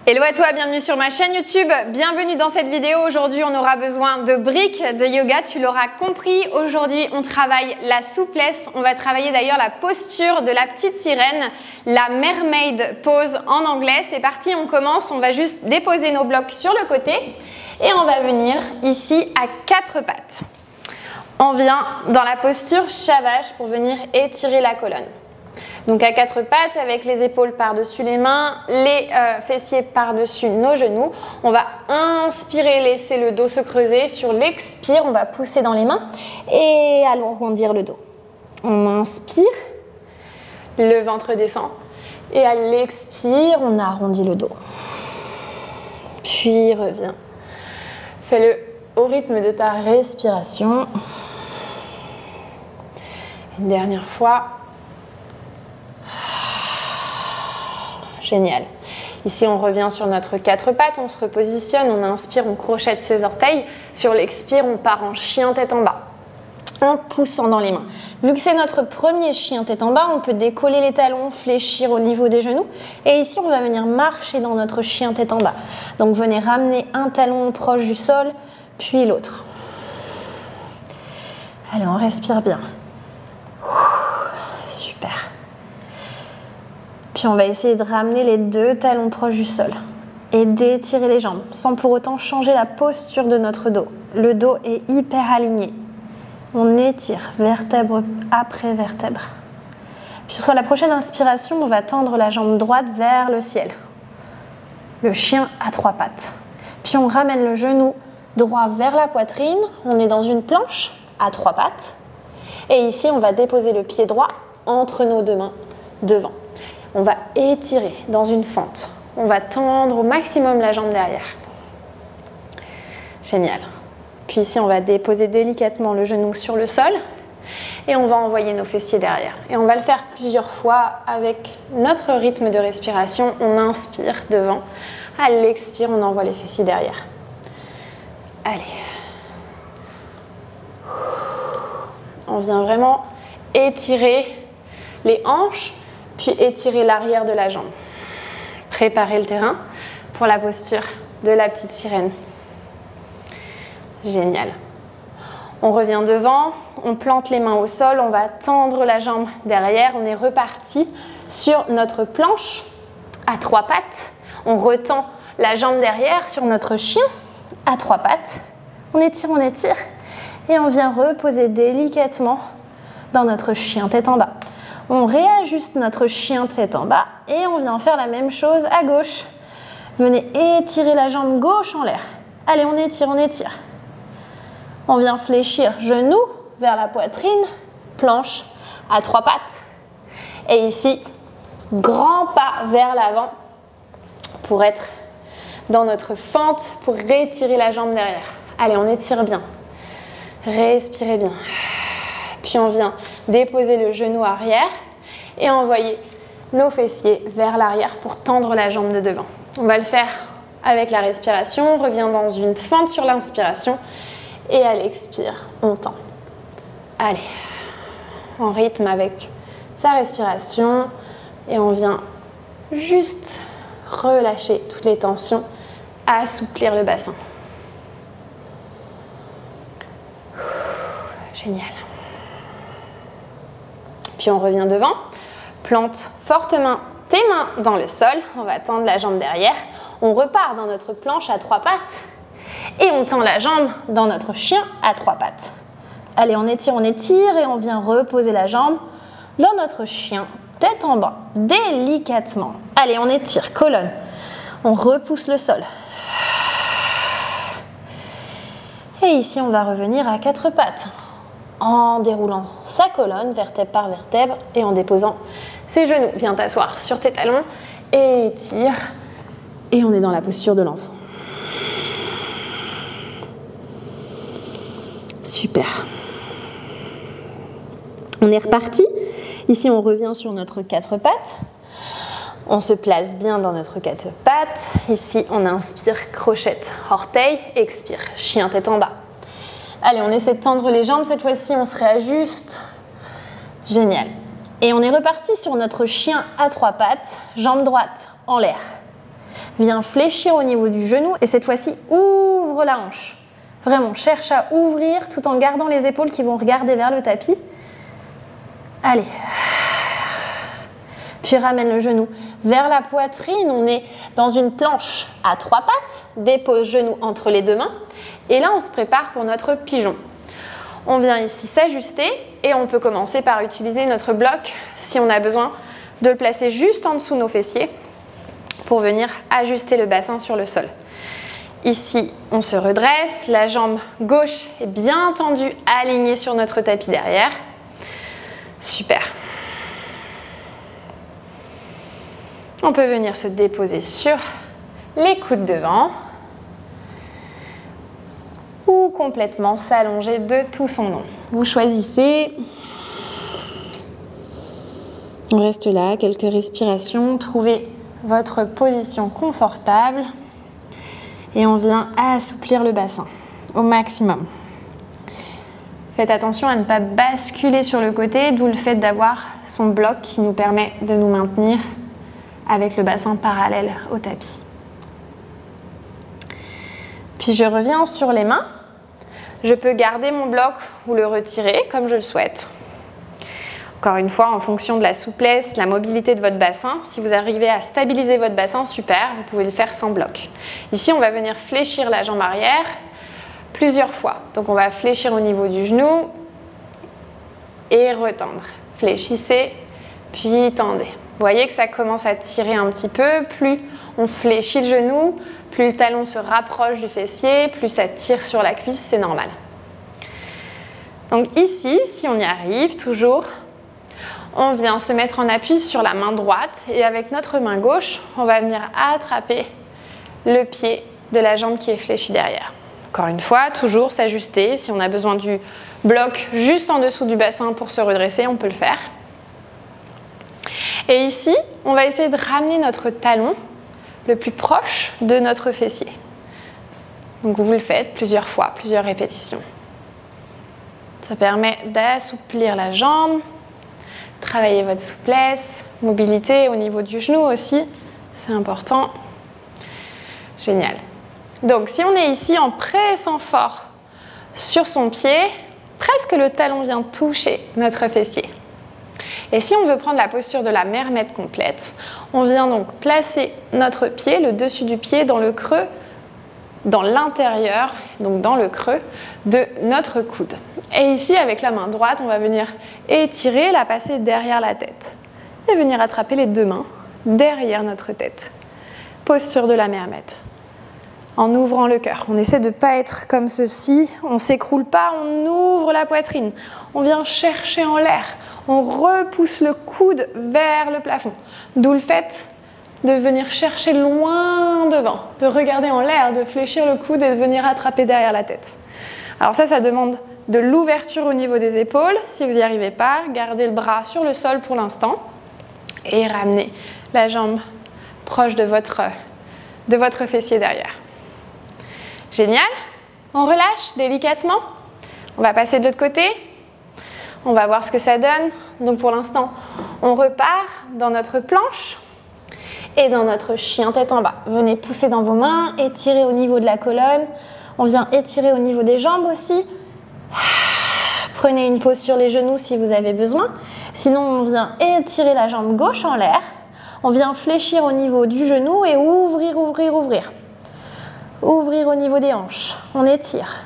Hello à toi, bienvenue sur ma chaîne YouTube, bienvenue dans cette vidéo. Aujourd'hui on aura besoin de briques de yoga, tu l'auras compris. Aujourd'hui on travaille la souplesse, on va travailler d'ailleurs la posture de la petite sirène, la mermaid pose en anglais. C'est parti, on commence, on va juste déposer nos blocs sur le côté et on va venir ici à quatre pattes. On vient dans la posture Shavasana pour venir étirer la colonne. Donc à quatre pattes avec les épaules par-dessus les mains, les fessiers par-dessus nos genoux. On va inspirer, laisser le dos se creuser. Sur l'expire, on va pousser dans les mains et allons arrondir le dos. On inspire, le ventre descend et à l'expire, on arrondit le dos. Puis reviens. Fais-le au rythme de ta respiration. Une dernière fois. Génial. Ici, on revient sur notre quatre pattes, on se repositionne, on inspire, on crochette ses orteils. Sur l'expire, on part en chien tête en bas, en poussant dans les mains. Vu que c'est notre premier chien tête en bas, on peut décoller les talons, fléchir au niveau des genoux. Et ici, on va venir marcher dans notre chien tête en bas. Donc, venez ramener un talon proche du sol, puis l'autre. Allez, on respire bien. Super. Puis on va essayer de ramener les deux talons proches du sol et d'étirer les jambes sans pour autant changer la posture de notre dos. Le dos est hyper aligné. On étire vertèbre après vertèbre. Puis sur la prochaine inspiration, on va tendre la jambe droite vers le ciel. Le chien à trois pattes. Puis on ramène le genou droit vers la poitrine. On est dans une planche à trois pattes. Et ici, on va déposer le pied droit entre nos deux mains devant. On va étirer dans une fente. On va tendre au maximum la jambe derrière. Génial. Puis ici, on va déposer délicatement le genou sur le sol et on va envoyer nos fessiers derrière. Et on va le faire plusieurs fois avec notre rythme de respiration. On inspire devant. À l'expire, on envoie les fessiers derrière. Allez. On vient vraiment étirer les hanches, puis étirer l'arrière de la jambe. Préparez le terrain pour la posture de la petite sirène. Génial. On revient devant, on plante les mains au sol, on va tendre la jambe derrière. On est reparti sur notre planche à trois pattes. On retend la jambe derrière sur notre chien à trois pattes. On étire et on vient reposer délicatement dans notre chien tête en bas. On réajuste notre chien tête en bas et on vient faire la même chose à gauche. Venez étirer la jambe gauche en l'air. Allez, on étire. On vient fléchir genou vers la poitrine, planche à trois pattes. Et ici, grand pas vers l'avant pour être dans notre fente, pour réétirer la jambe derrière. Allez, on étire bien. Respirez bien. Puis on vient déposer le genou arrière et envoyer nos fessiers vers l'arrière pour tendre la jambe de devant. On va le faire avec la respiration. On revient dans une fente sur l'inspiration et à l'expire, on tend. Allez, en rythme avec sa respiration et on vient juste relâcher toutes les tensions, assouplir le bassin. Génial. Puis on revient devant, plante fortement tes mains dans le sol, on va tendre la jambe derrière, on repart dans notre planche à trois pattes et on tend la jambe dans notre chien à trois pattes. Allez, on étire et on vient reposer la jambe dans notre chien, tête en bas, délicatement. Allez, on étire, colonne, on repousse le sol. Et ici, on va revenir à quatre pattes, en déroulant sa colonne, vertèbre par vertèbre, et en déposant ses genoux. Viens t'asseoir sur tes talons, et étire, et on est dans la posture de l'enfant. Super. On est reparti. Ici, on revient sur notre quatre pattes. On se place bien dans notre quatre pattes. Ici, on inspire, crochette, orteil, expire, chien tête en bas. Allez, on essaie de tendre les jambes. Cette fois-ci, on se réajuste. Génial. Et on est reparti sur notre chien à trois pattes, jambe droite en l'air. Viens fléchir au niveau du genou et cette fois-ci, ouvre la hanche. Vraiment, cherche à ouvrir tout en gardant les épaules qui vont regarder vers le tapis. Allez. Puis ramène le genou vers la poitrine. On est dans une planche à 3 pattes. Dépose genou entre les 2 mains. Et là, on se prépare pour notre pigeon. On vient ici s'ajuster et on peut commencer par utiliser notre bloc si on a besoin de le placer juste en dessous de nos fessiers pour venir ajuster le bassin sur le sol. Ici, on se redresse, la jambe gauche est bien tendue, alignée sur notre tapis derrière. Super. On peut venir se déposer sur les coudes devant ou complètement s'allonger de tout son long. Vous choisissez. On reste là, quelques respirations, trouvez votre position confortable et on vient assouplir le bassin au maximum. Faites attention à ne pas basculer sur le côté, d'où le fait d'avoir son bloc qui nous permet de nous maintenir avec le bassin parallèle au tapis. Puis je reviens sur les mains. Je peux garder mon bloc ou le retirer comme je le souhaite. Encore une fois, en fonction de la souplesse, la mobilité de votre bassin, si vous arrivez à stabiliser votre bassin, super, vous pouvez le faire sans bloc. Ici, on va venir fléchir la jambe arrière plusieurs fois. Donc on va fléchir au niveau du genou et retendre. Fléchissez, puis tendez. Vous voyez que ça commence à tirer un petit peu. Plus on fléchit le genou, plus le talon se rapproche du fessier, plus ça tire sur la cuisse, c'est normal. Donc ici, si on y arrive, toujours, on vient se mettre en appui sur la main droite et avec notre main gauche, on va venir attraper le pied de la jambe qui est fléchie derrière. Encore une fois, toujours s'ajuster. Si on a besoin du bloc juste en dessous du bassin pour se redresser, on peut le faire. Et ici, on va essayer de ramener notre talon le plus proche de notre fessier. Donc vous le faites plusieurs fois, plusieurs répétitions. Ça permet d'assouplir la jambe, travailler votre souplesse, mobilité au niveau du genou aussi, c'est important. Génial. Donc si on est ici en pressant fort sur son pied, presque le talon vient toucher notre fessier. Et si on veut prendre la posture de la mermaid complète, on vient donc placer notre pied, le dessus du pied, dans le creux, dans l'intérieur, donc dans le creux de notre coude. Et ici, avec la main droite, on va venir étirer, la passer derrière la tête. Et venir attraper les 2 mains derrière notre tête. Posture de la mermaid. En ouvrant le cœur. On essaie de ne pas être comme ceci, on ne s'écroule pas, on ouvre la poitrine. On vient chercher en l'air. On repousse le coude vers le plafond. D'où le fait de venir chercher loin devant, de regarder en l'air, de fléchir le coude et de venir attraper derrière la tête. Alors ça demande de l'ouverture au niveau des épaules. Si vous n'y arrivez pas, gardez le bras sur le sol pour l'instant et ramenez la jambe proche de votre fessier derrière. Génial. On relâche délicatement. On va passer de l'autre côté. On va voir ce que ça donne. Donc pour l'instant, on repart dans notre planche et dans notre chien tête en bas. Venez pousser dans vos mains, étirer au niveau de la colonne. On vient étirer au niveau des jambes aussi. Prenez une pause sur les genoux si vous avez besoin. Sinon, on vient étirer la jambe gauche en l'air. On vient fléchir au niveau du genou et ouvrir, ouvrir, ouvrir. Ouvrir au niveau des hanches. On étire.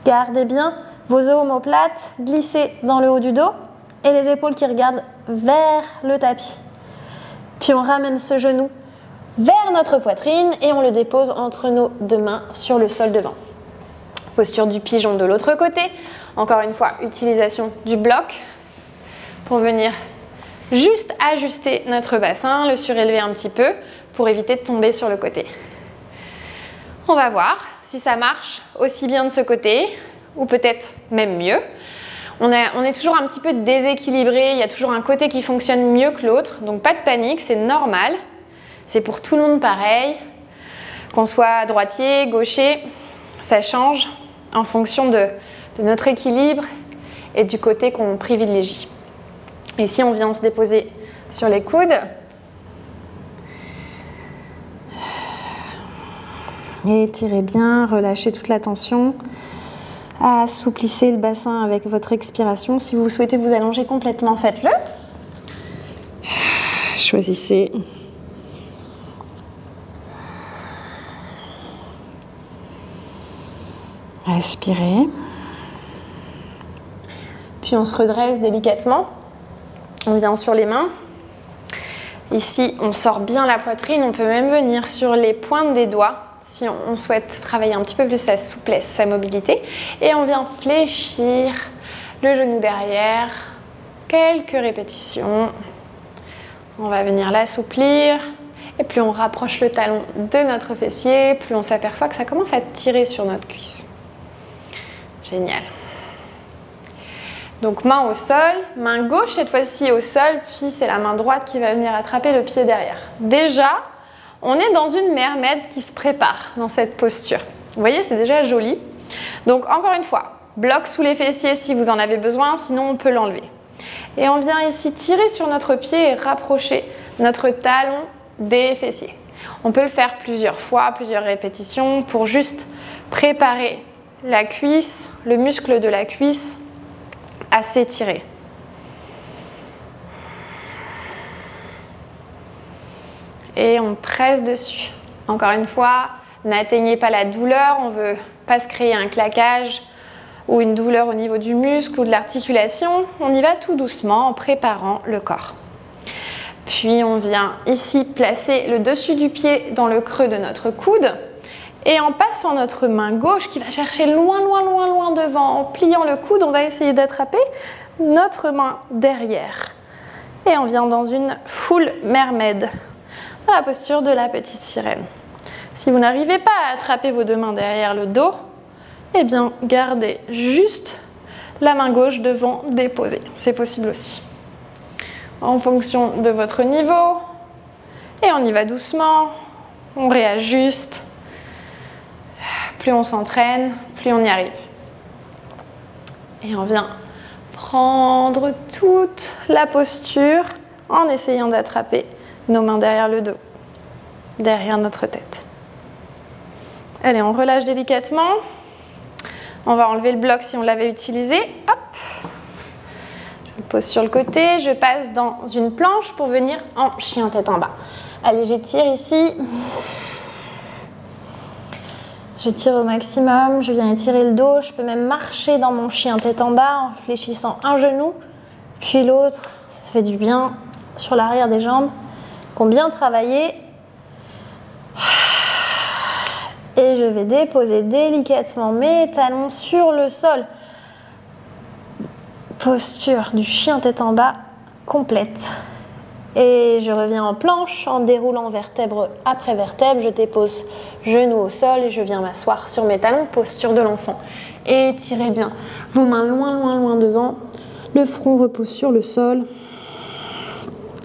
Gardez bien vos omoplates, glissez dans le haut du dos et les épaules qui regardent vers le tapis. Puis on ramène ce genou vers notre poitrine et on le dépose entre nos 2 mains sur le sol devant. Posture du pigeon de l'autre côté. Encore une fois, utilisation du bloc pour venir juste ajuster notre bassin, le surélever un petit peu pour éviter de tomber sur le côté. On va voir si ça marche aussi bien de ce côté ou peut-être même mieux. On est toujours un petit peu déséquilibré, il y a toujours un côté qui fonctionne mieux que l'autre, donc pas de panique, c'est normal. C'est pour tout le monde pareil, qu'on soit droitier, gaucher, ça change en fonction de notre équilibre et du côté qu'on privilégie. Ici, on vient se déposer sur les coudes. Étirez bien, relâchez toute la tension. Assouplissez le bassin avec votre expiration. Si vous souhaitez vous allonger complètement, faites-le. Choisissez. Respirez. Puis on se redresse délicatement. On vient sur les mains. Ici, on sort bien la poitrine. On peut même venir sur les pointes des doigts si on souhaite travailler un petit peu plus sa souplesse, sa mobilité. Et on vient fléchir le genou derrière. Quelques répétitions. On va venir l'assouplir. Et plus on rapproche le talon de notre fessier, plus on s'aperçoit que ça commence à tirer sur notre cuisse. Génial. Donc main au sol, main gauche cette fois-ci au sol, puis c'est la main droite qui va venir attraper le pied derrière. Déjà, on est dans une mermaid qui se prépare dans cette posture. Vous voyez, c'est déjà joli. Donc encore une fois, bloc sous les fessiers si vous en avez besoin, sinon on peut l'enlever. Et on vient ici tirer sur notre pied et rapprocher notre talon des fessiers. On peut le faire plusieurs fois, plusieurs répétitions pour juste préparer la cuisse, le muscle de la cuisse à s'étirer. Et on presse dessus. Encore une fois, n'atteignez pas la douleur, on ne veut pas se créer un claquage ou une douleur au niveau du muscle ou de l'articulation. On y va tout doucement en préparant le corps. Puis on vient ici placer le dessus du pied dans le creux de notre coude. Et en passant notre main gauche qui va chercher loin, loin, loin, loin devant, en pliant le coude, on va essayer d'attraper notre main derrière. Et on vient dans une full mermaid, dans la posture de la petite sirène. Si vous n'arrivez pas à attraper vos deux mains derrière le dos, eh bien gardez juste la main gauche devant déposée. C'est possible aussi. En fonction de votre niveau, et on y va doucement, on réajuste. Plus on s'entraîne, plus on y arrive. Et on vient prendre toute la posture en essayant d'attraper nos mains derrière le dos, derrière notre tête. Allez, on relâche délicatement. On va enlever le bloc si on l'avait utilisé. Hop. Je pose sur le côté, je passe dans une planche pour venir en chien tête en bas. Allez, j'étire ici. J'étire au maximum, je viens étirer le dos, je peux même marcher dans mon chien tête en bas en fléchissant un genou, puis l'autre, ça fait du bien sur l'arrière des jambes, qui ont bien travaillé. Et je vais déposer délicatement mes talons sur le sol. Posture du chien tête en bas complète. Et je reviens en planche en déroulant vertèbre après vertèbre. Je dépose genou au sol et je viens m'asseoir sur mes talons, posture de l'enfant. Étirez bien vos mains loin, loin, loin devant. Le front repose sur le sol.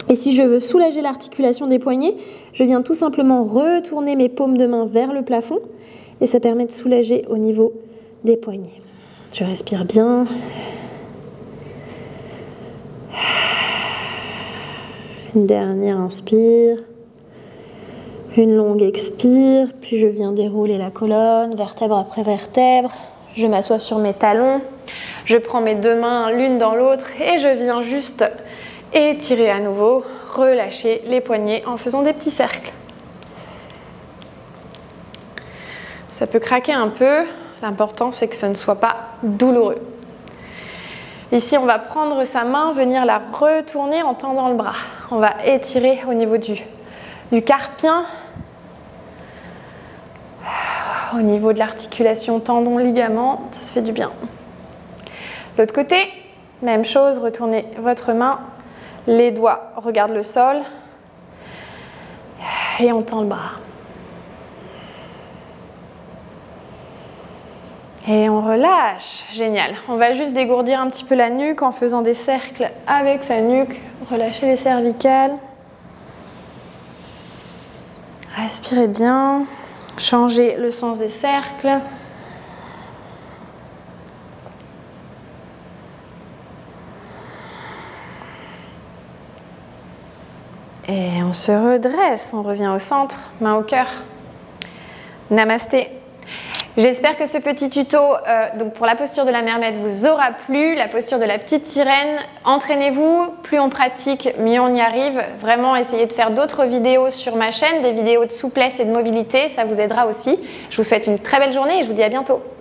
Et si je veux soulager l'articulation des poignets, je viens tout simplement retourner mes paumes de main vers le plafond. Et ça permet de soulager au niveau des poignets. Je respire bien. Une dernière inspire, une longue expire, puis je viens dérouler la colonne, vertèbre après vertèbre. Je m'assois sur mes talons, je prends mes deux mains l'une dans l'autre et je viens juste étirer à nouveau, relâcher les poignets en faisant des petits cercles. Ça peut craquer un peu, l'important c'est que ce ne soit pas douloureux. Ici, on va prendre sa main, venir la retourner en tendant le bras. On va étirer au niveau du carpien, au niveau de l'articulation tendon, ligament, ça se fait du bien. L'autre côté, même chose, retournez votre main, les doigts regardent le sol et on tend le bras. Et on relâche, génial. On va juste dégourdir un petit peu la nuque en faisant des cercles avec sa nuque. Relâchez les cervicales. Respirez bien. Changez le sens des cercles. Et on se redresse, on revient au centre, main au cœur. Namasté. J'espère que ce petit tuto donc pour la posture de la mermaid vous aura plu, la posture de la petite sirène. Entraînez-vous, plus on pratique, mieux on y arrive. Vraiment, essayez de faire d'autres vidéos sur ma chaîne, des vidéos de souplesse et de mobilité, ça vous aidera aussi. Je vous souhaite une très belle journée et je vous dis à bientôt.